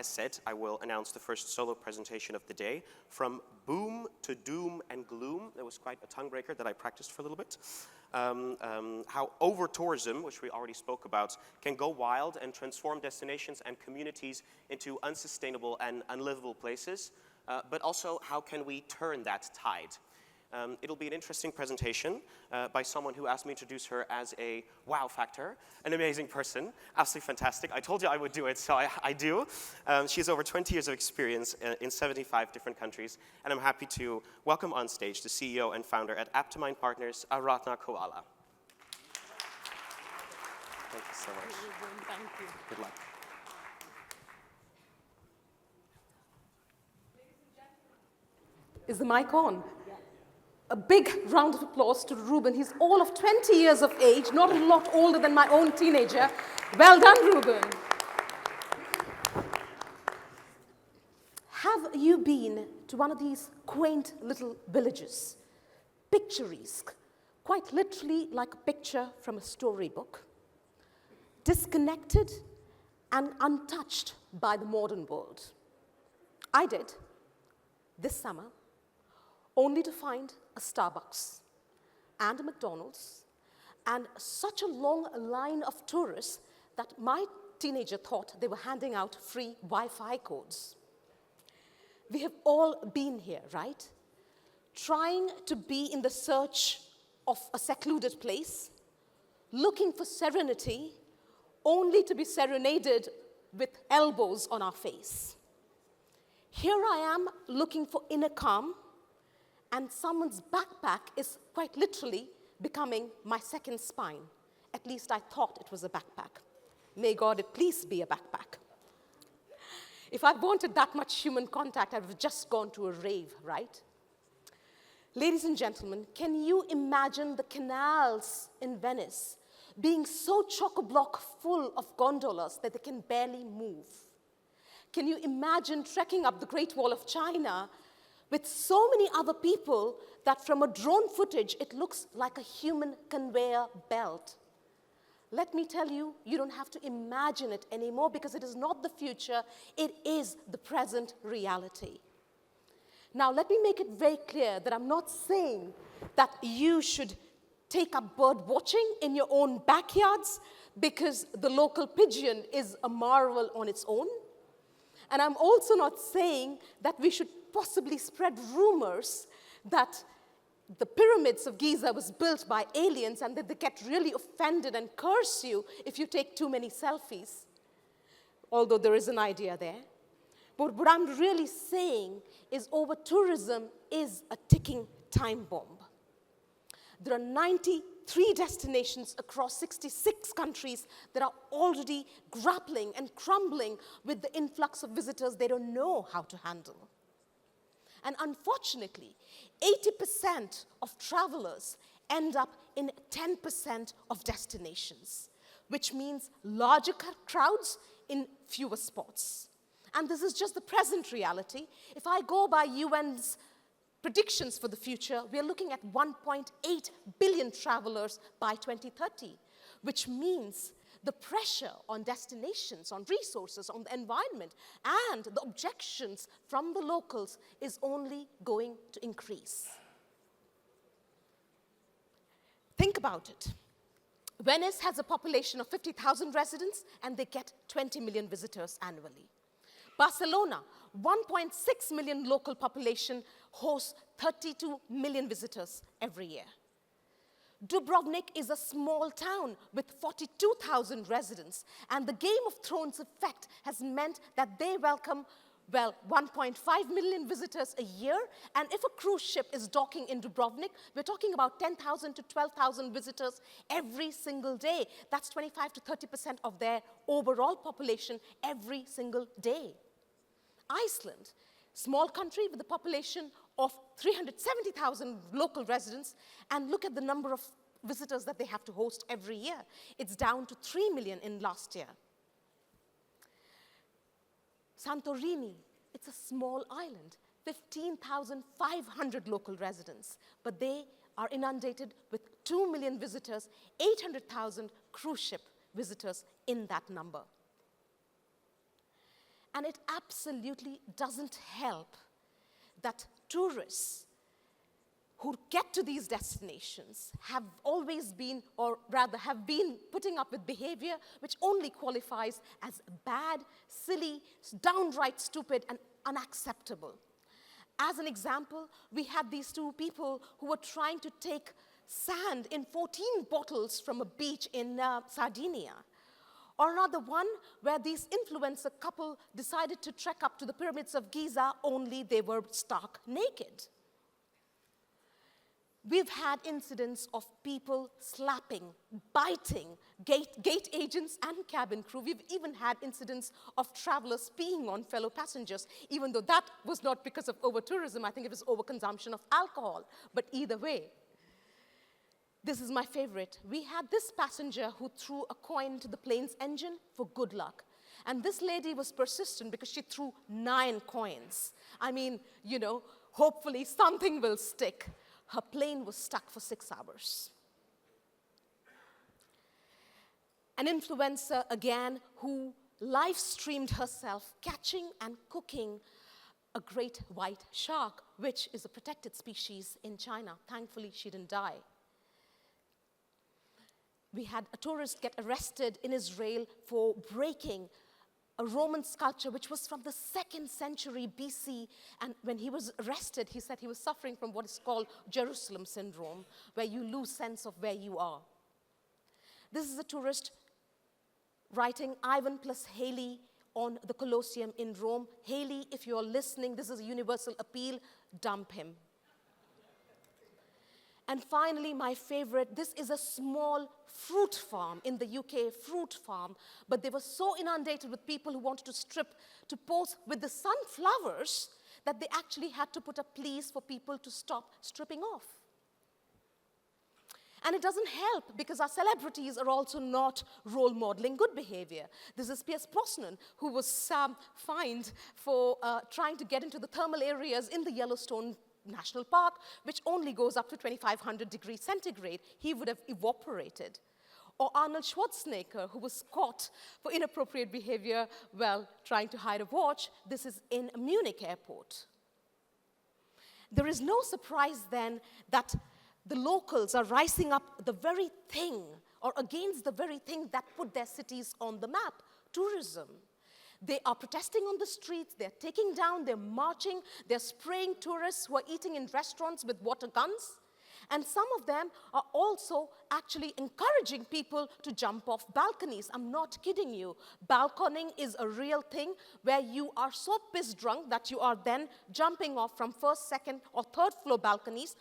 as said, I will announce the first solo presentation of the day. From boom to doom and gloom. That was quite a tongue breaker that I practiced for a little bit. How over-tourism, which we already spoke about, can go wild and transform destinations and communities into unsustainable and unlivable places. But also, how can we turn that tide? It'll be an interesting presentation by someone who asked me to introduce her as a wow factor, an amazing person, absolutely fantastic. I told you I would do it, so I do. She has over 20 years of experience in 75 different countries, and I'm happy to welcome on stage the CEO and founder at Aptamind Partners, Aradhana Khowala. Thank you so much. Thank you. Good luck. Is the mic on? A big round of applause to Ruben. He's all of 20 years of age, not a lot older than my own teenager. Well done, Ruben. Have you been to one of these quaint little villages? Picturesque, quite literally like a picture from a storybook. Disconnected and untouched by the modern world. I did, this summer, only to find a Starbucks and a McDonald's and such a long line of tourists that my teenager thought they were handing out free Wi-Fi codes. We have all been here, right? Trying to be in the search of a secluded place, looking for serenity, only to be serenaded with elbows on our face. Here I am looking for inner calm, and someone's backpack is quite literally becoming my second spine. At least I thought it was a backpack. May God it please be a backpack. If I wanted that much human contact, I would have just gone to a rave, right? Ladies and gentlemen, can you imagine the canals in Venice being so chock-a-block full of gondolas that they can barely move? Can you imagine trekking up the Great Wall of China with so many other people that from a drone footage, it looks like a human conveyor belt? Let me tell you, you don't have to imagine it anymore because it is not the future, it is the present reality. Now, let me make it very clear that I'm not saying that you should take up bird watching in your own backyards because the local pigeon is a marvel on its own. And I'm also not saying that we should possibly spread rumors that the pyramids of Giza was built by aliens and that they get really offended and curse you if you take too many selfies, although there is an idea there. But what I'm really saying is over-tourism is a ticking time bomb. There are 93 destinations across 66 countries that are already grappling and crumbling with the influx of visitors they don't know how to handle. And unfortunately, 80% of travelers end up in 10% of destinations, which means larger crowds in fewer spots. And this is just the present reality. If I go by UN's predictions for the future, we are looking at 1.8 billion travelers by 2030, which means the pressure on destinations, on resources, on the environment, and the objections from the locals is only going to increase. Think about it. Venice has a population of 50,000 residents, and they get 20 million visitors annually. Barcelona, 1.6 million local population, hosts 32 million visitors every year. Dubrovnik is a small town with 42,000 residents, and the Game of Thrones effect has meant that they welcome, well, 1.5 million visitors a year, and if a cruise ship is docking in Dubrovnik, we're talking about 10,000 to 12,000 visitors every single day. That's 25 to 30% of their overall population every single day. Iceland, small country with a population of 370,000 local residents, and look at the number of visitors that they have to host every year. It's down to 3 million in last year. Santorini, it's a small island, 15,500 local residents, but they are inundated with 2 million visitors, 800,000 cruise ship visitors in that number. And it absolutely doesn't help that tourists who get to these destinations have always been, or rather have been, putting up with behavior which only qualifies as bad, silly, downright stupid, and unacceptable. As an example, we had these two people who were trying to take sand in 14 bottles from a beach in Sardinia. Or another one where these influencer couple decided to trek up to the pyramids of Giza, only they were stark naked. We've had incidents of people slapping, biting gate agents and cabin crew. We've even had incidents of travelers peeing on fellow passengers, even though that was not because of over-tourism. I think it was overconsumption of alcohol. But either way, this is my favorite. We had this passenger who threw a coin into the plane's engine for good luck. And this lady was persistent because she threw 9 coins. I mean, you know, hopefully something will stick. Her plane was stuck for 6 hours. An influencer, again, who live streamed herself catching and cooking a great white shark, which is a protected species in China. Thankfully, she didn't die. We had a tourist get arrested in Israel for breaking a Roman sculpture which was from the 2nd century BC. And when he was arrested, he said he was suffering from what is called Jerusalem syndrome, where you lose sense of where you are. This is a tourist writing Ivan plus Haley on the Colosseum in Rome. Haley, if you're listening, this is a universal appeal, dump him. And finally, my favorite, this is a small fruit farm in the UK, fruit farm, but they were so inundated with people who wanted to pose with the sunflowers that they actually had to put up pleas for people to stop stripping off. And it doesn't help because our celebrities are also not role modeling good behavior. This is Pierce Brosnan, who was fined for trying to get into the thermal areas in the Yellowstone National Park, which only goes up to 2,500 degrees centigrade. He would have evaporated. Or Arnold Schwarzenegger, who was caught for inappropriate behavior while trying to hide a watch. This is in Munich airport. There is no surprise then that the locals are rising up the very thing, or against the very thing that put their cities on the map, tourism. They are protesting on the streets, they're taking down, they're marching, they're spraying tourists who are eating in restaurants with water guns. And some of them are also actually encouraging people to jump off balconies. I'm not kidding you. Balconing is a real thing where you are so piss drunk that you are then jumping off from 1st, 2nd, or 3rd floor balconies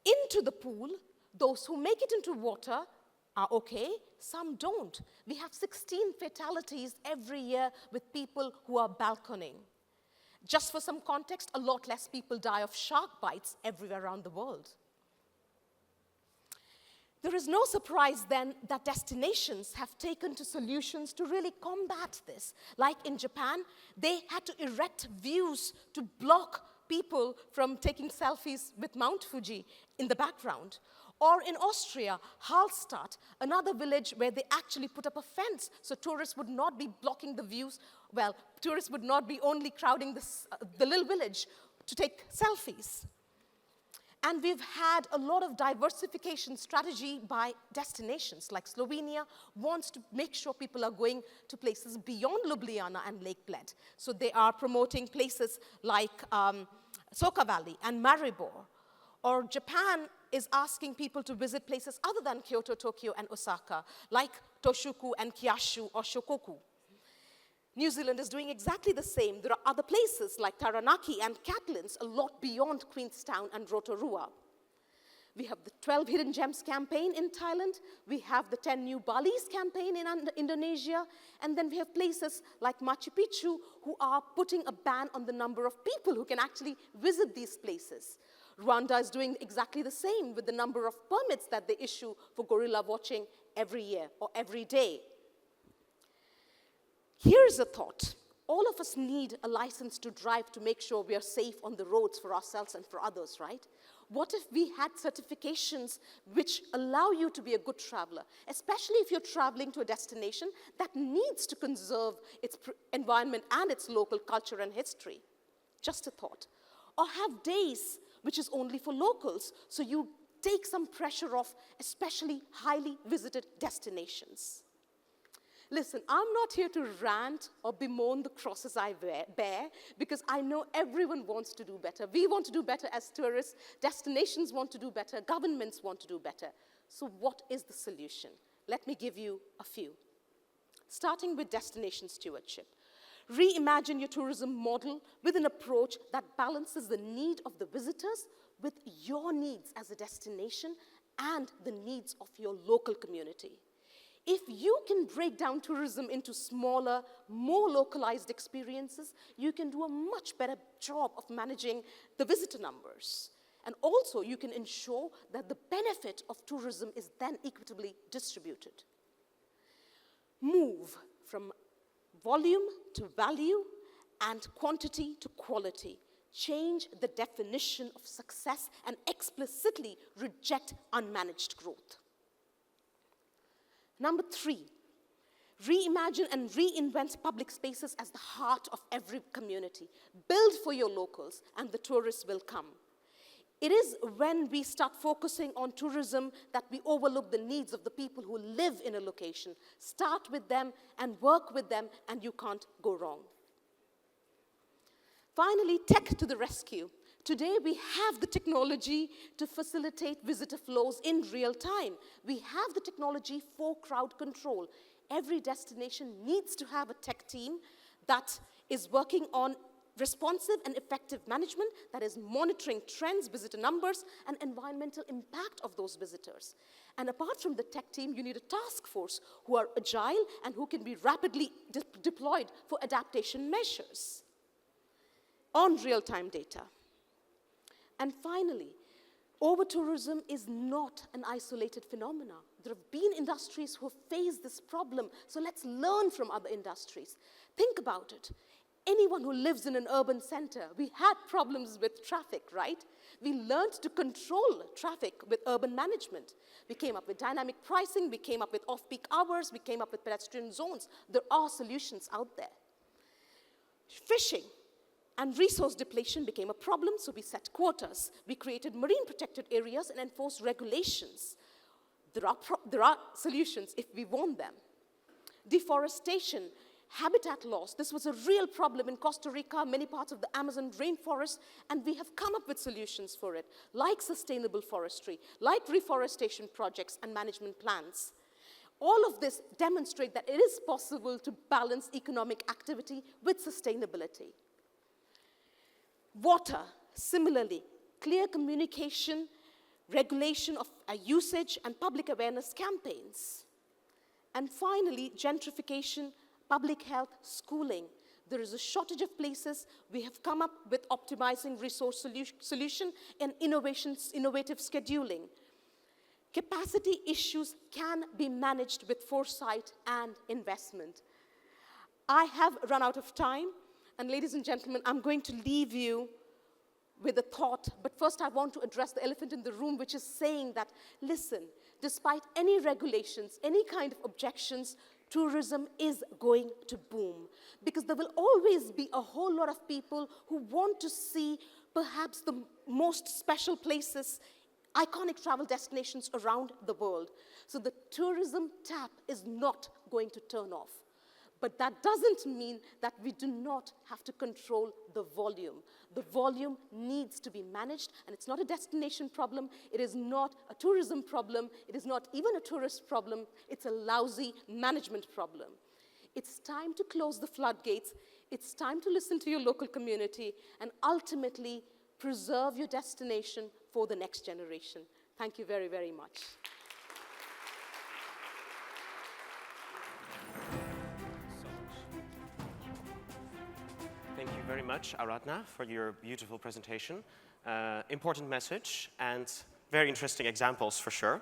into the pool. Those who make it into water are okay, some don't. We have 16 fatalities every year with people who are balconing. Just for some context, a lot less people die of shark bites everywhere around the world. There is no surprise then that destinations have taken to solutions to really combat this. Like in Japan, they had to erect views to block people from taking selfies with Mount Fuji in the background. Or in Austria, Hallstatt, another village where they actually put up a fence so tourists would not be blocking the views. Well, tourists would not be only crowding the little village to take selfies. And we've had a lot of diversification strategy by destinations, like Slovenia wants to make sure people are going to places beyond Ljubljana and Lake Bled. So they are promoting places like Soka Valley and Maribor. Or Japan is asking people to visit places other than Kyoto, Tokyo, and Osaka, like Toshuku and Kyushu or Shokoku. New Zealand is doing exactly the same. There are other places like Taranaki and Catlins, a lot beyond Queenstown and Rotorua. We have the 12 Hidden Gems campaign in Thailand. We have the 10 New Balis campaign in Indonesia. And then we have places like Machu Picchu who are putting a ban on the number of people who can actually visit these places. Rwanda is doing exactly the same with the number of permits that they issue for gorilla watching every year or every day. Here's a thought. All of us need a license to drive to make sure we are safe on the roads for ourselves and for others, right? What if we had certifications which allow you to be a good traveler, especially if you're traveling to a destination that needs to conserve its environment and its local culture and history? Just a thought. Or have days which is only for locals, so you take some pressure off, especially highly visited destinations. Listen, I'm not here to rant or bemoan the crosses I bear, because I know everyone wants to do better. We want to do better as tourists, destinations want to do better, governments want to do better. So what is the solution? Let me give you a few. Starting with destination stewardship. Reimagine your tourism model with an approach that balances the need of the visitors with your needs as a destination and the needs of your local community. If you can break down tourism into smaller, more localized experiences, you can do a much better job of managing the visitor numbers. And also, you can ensure that the benefit of tourism is then equitably distributed. Move from volume to value and quantity to quality. Change the definition of success and explicitly reject unmanaged growth. Number 3, reimagine and reinvent public spaces as the heart of every community. Build for your locals, and the tourists will come. It is when we start focusing on tourism that we overlook the needs of the people who live in a location. Start with them and work with them, and you can't go wrong. Finally, tech to the rescue. Today, we have the technology to facilitate visitor flows in real time. We have the technology for crowd control. Every destination needs to have a tech team that is working on responsive and effective management, that is monitoring trends, visitor numbers, and environmental impact of those visitors. And apart from the tech team, you need a task force who are agile and who can be rapidly deployed for adaptation measures on real-time data. And finally, over-tourism is not an isolated phenomenon. There have been industries who have faced this problem, so let's learn from other industries. Think about it. Anyone who lives in an urban center, we had problems with traffic, right? We learned to control traffic with urban management. We came up with dynamic pricing, we came up with off-peak hours, we came up with pedestrian zones. There are solutions out there. Fishing and resource depletion became a problem, so we set quotas. We created marine protected areas and enforced regulations. There are solutions if we want them. Deforestation, habitat loss. This was a real problem in Costa Rica, many parts of the Amazon rainforest, and we have come up with solutions for it, like sustainable forestry, like reforestation projects and management plans. All of this demonstrate that it is possible to balance economic activity with sustainability. Water, similarly, clear communication, regulation of usage, and public awareness campaigns. And finally, gentrification, public health, schooling. There is a shortage of places. We have come up with optimizing resource solution and innovative scheduling. Capacity issues can be managed with foresight and investment. I have run out of time. And ladies and gentlemen, I'm going to leave you with a thought, but first I want to address the elephant in the room, which is saying that, listen, despite any regulations, any kind of objections, tourism is going to boom. Because there will always be a whole lot of people who want to see perhaps the most special places, iconic travel destinations around the world. So the tourism tap is not going to turn off. But that doesn't mean that we do not have to control the volume. The volume needs to be managed, and it's not a destination problem, it is not a tourism problem, it is not even a tourist problem, it's a lousy management problem. It's time to close the floodgates, it's time to listen to your local community, and ultimately preserve your destination for the next generation. Thank you very, very much. Thank you very much, Aradhana, for your beautiful presentation. Important message and very interesting examples for sure.